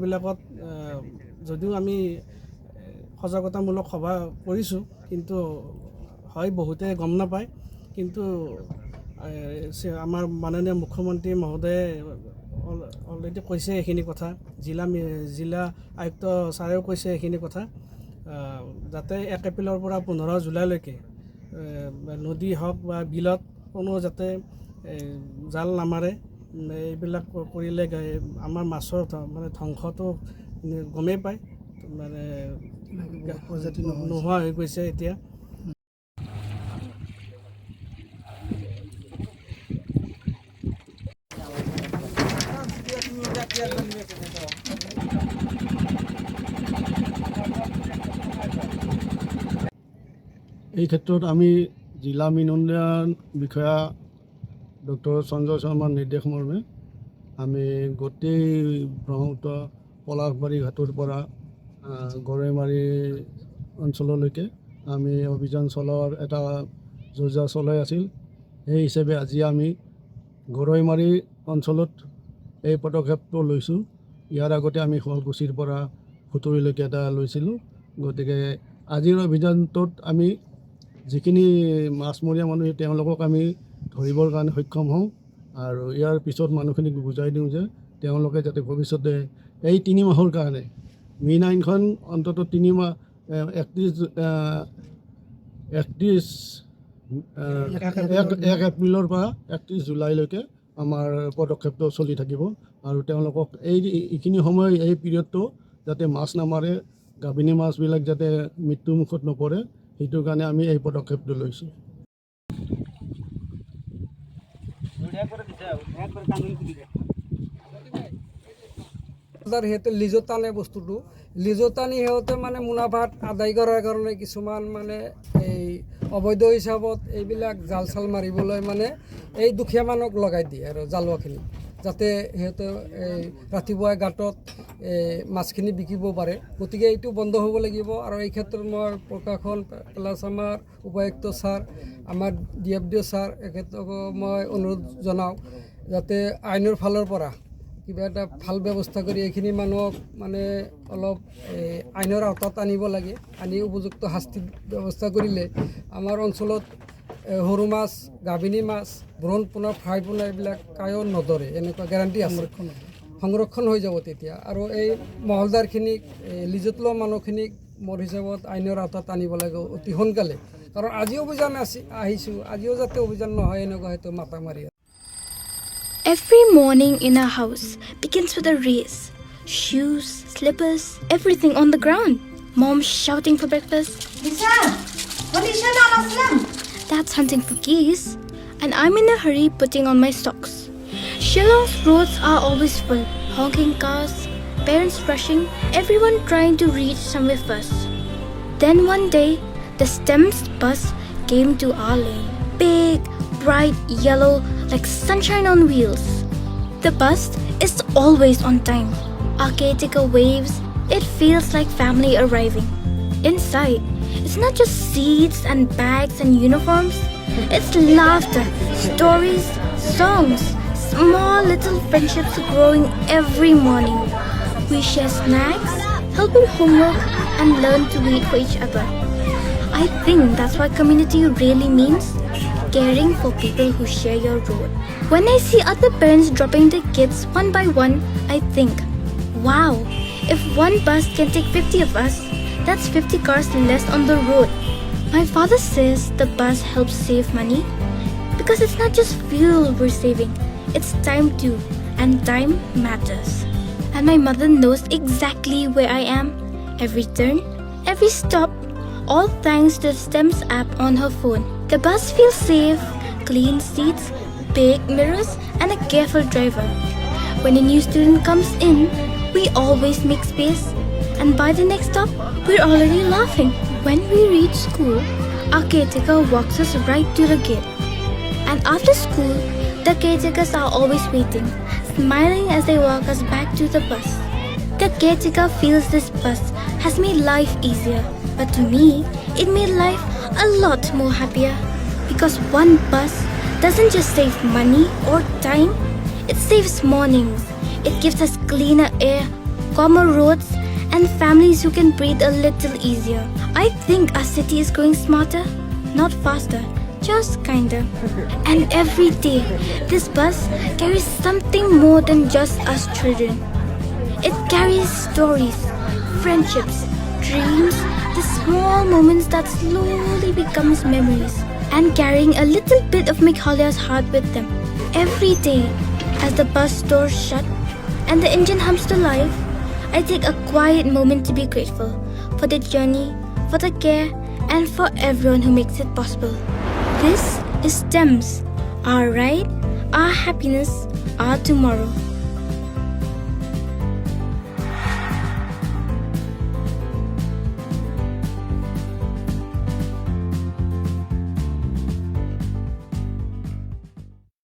বিলাকত যদিও আমি সজাগতামূলক সভা কৰিছোঁ, কিন্তু হয় বহুতে গম নাপায়। কিন্তু আমাৰ মাননীয় মুখ্যমন্ত্ৰী মহোদয়ে অলৰেডি কৈছে এইখিনি কথা, জিলা আয়ুক্ত ছাৰেও কৈছে এইখিনি কথা, যাতে 1 এপ্ৰিলৰ পৰা 15 জুলাইলৈকে নদী হওক বা বিলত কোনো যাতে জাল নামাৰে। এইবিলাক কৰিলে আমাৰ মাছৰ মানে ধ্বংসটো গমেই পায়, মানে প্ৰজাতি নোহোৱা হৈ গৈছে এতিয়া। এই ক্ষেত্ৰত আমি জিলা মীন উন্নয়ন বিষয়া ডক্টৰ সঞ্জয় শৰ্মাৰ নিৰ্দেশ মৰ্মে আমি গোটেই ব্ৰহ্মপুত্ৰ পলাশবাৰী ঘাটৰ পৰা গৰৈমাৰী অঞ্চললৈকে আমি অভিযান চলোৱাৰ এটা যোজনা চলাই আছিল। সেই হিচাপে আজি আমি গৰৈমাৰী অঞ্চলত এই পদক্ষেপটো লৈছোঁ। ইয়াৰ আগতে আমি শুৱালকুছিৰ পৰা খুতৰীলৈকে এটা লৈছিলোঁ। গতিকে আজিৰ অভিযানটোত আমি যিখিনি মাছমৰীয়া মানুহ তেওঁলোকক আমি ধৰিবৰ কাৰণে সক্ষম হওঁ, আৰু ইয়াৰ পিছত মানুহখিনিক বুজাই দিওঁ যে তেওঁলোকে যাতে ভৱিষ্যতে এই 3 মাহৰ কাৰণে মীন আইনখন অন্ততঃ 3 মাহ 1 এপ্ৰিলৰ পৰা 31 জুলাইলৈকে আমাৰ পদক্ষেপটো চলি থাকিব। আৰু তেওঁলোকক এইখিনি সময় এই পিৰিয়ডটো যাতে মাছ নামাৰে, গাভিনী মাছবিলাক যাতে মৃত্যুমুখত নপৰে, সেইটোৰ কাৰণে আমি এই পদক্ষেপটো লৈছোঁ। সিহঁতে লিজত টানে বস্তুটো, লিজত টানি সিহঁতে মানে মুনাফাত আদায় কৰাৰ কাৰণে কিছুমান মানে এই অবৈধ হিচাপত এইবিলাক জাল চাল মাৰিবলৈ মানে এই দুখীয়া মানুহক লগাই দিয়ে আৰু জালুৱাখিনি, যাতে সিহঁতে এই ৰাতিপুৱাই গাঁতত মাছখিনি বিকিব পাৰে। গতিকে এইটো বন্ধ হ'ব লাগিব। আৰু এই ক্ষেত্ৰত মই প্ৰশাসন প্লাছ আমাৰ উপায়ুক্ত ছাৰ, আমাৰ DFDO ছাৰ, এখেতকো মই অনুৰোধ জনাওঁ যাতে আইনৰ ফালৰ পৰা কিবা এটা ভাল ব্যৱস্থা কৰি এইখিনি মানুহক মানে অলপ আইনৰ আওতাত আনিব লাগে। আনি উপযুক্ত শাস্তিৰ ব্যৱস্থা কৰিলে আমাৰ অঞ্চলত সৰু মাছ, গাভিনী মাছ, ব্ৰণ পোনা, ফ্ৰাই পোনা এইবিলাক কায়ো নধৰে, এনেকুৱা গেৰাণ্টি আছে। সংৰক্ষণ হৈ যাব তেতিয়া। আৰু এই মহলদাৰখিনিক, লিজত লোৱা মানুহখিনিক মোৰ হিচাপত আইনৰ আওতাত আনিব লাগে অতি সোনকালে। কাৰণ আজি অভিযান আহিছোঁ, আজিও যাতে অভিযান নহয় এনেকুৱা হয়তো মাথা মাৰি। Every morning in our house begins with a race. Shoes, slippers, everything on the ground. Mom shouting for breakfast. Dad's hunting for geese. And I'm in a hurry putting on my socks. Shillong's roads are always full. Honking cars, parents rushing, everyone trying to reach somewhere first. Then one day, the STEM's bus came to our lane. Big, bright yellow, like sunshine on wheels. The bus is always on time. Arcatica waves, it feels like family arriving. Inside, it's not just seats and bags and uniforms. It's laughter, stories, songs, small little friendships growing every morning. We share snacks, help in homework, and learn to wait for each other. I think that's what community really means. Caring for people who share your road. When I see other parents dropping their kids one by one, I think, wow, if one bus can take 50 of us, that's 50 cars less on the road. My father says the bus helps save money because it's not just fuel we're saving, it's time too, and time matters. And my mother knows exactly where I am, every turn, every stop, all thanks to the STEM's app on her phone. The bus feels safe, clean seats, big mirrors, and a careful driver. When a new student comes in, we always make space, and by the next stop, we're already laughing. When we reach school, our caretaker walks us right to the gate. And after school, The caretakers are always waiting, smiling as they walk us back to the bus. The caretaker feels this bus has made life easier, but to me, it made life a lot more happier. Because one bus doesn't just save money or time, it saves mornings. It gives us cleaner air, calmer roads, and families who can breathe a little easier. I think our city is growing smarter, not faster, just kinder. And every day, this bus carries something more than just us children. It carries stories, friendships, dreams, the small moments that slowly becomes memories, and carrying a little bit of Meghalaya's heart with them. Every day, as the bus doors shut and the engine hums to life, I take a quiet moment to be grateful for the journey, for the care, and for everyone who makes it possible. This is STEMS, our ride, our happiness, our tomorrow.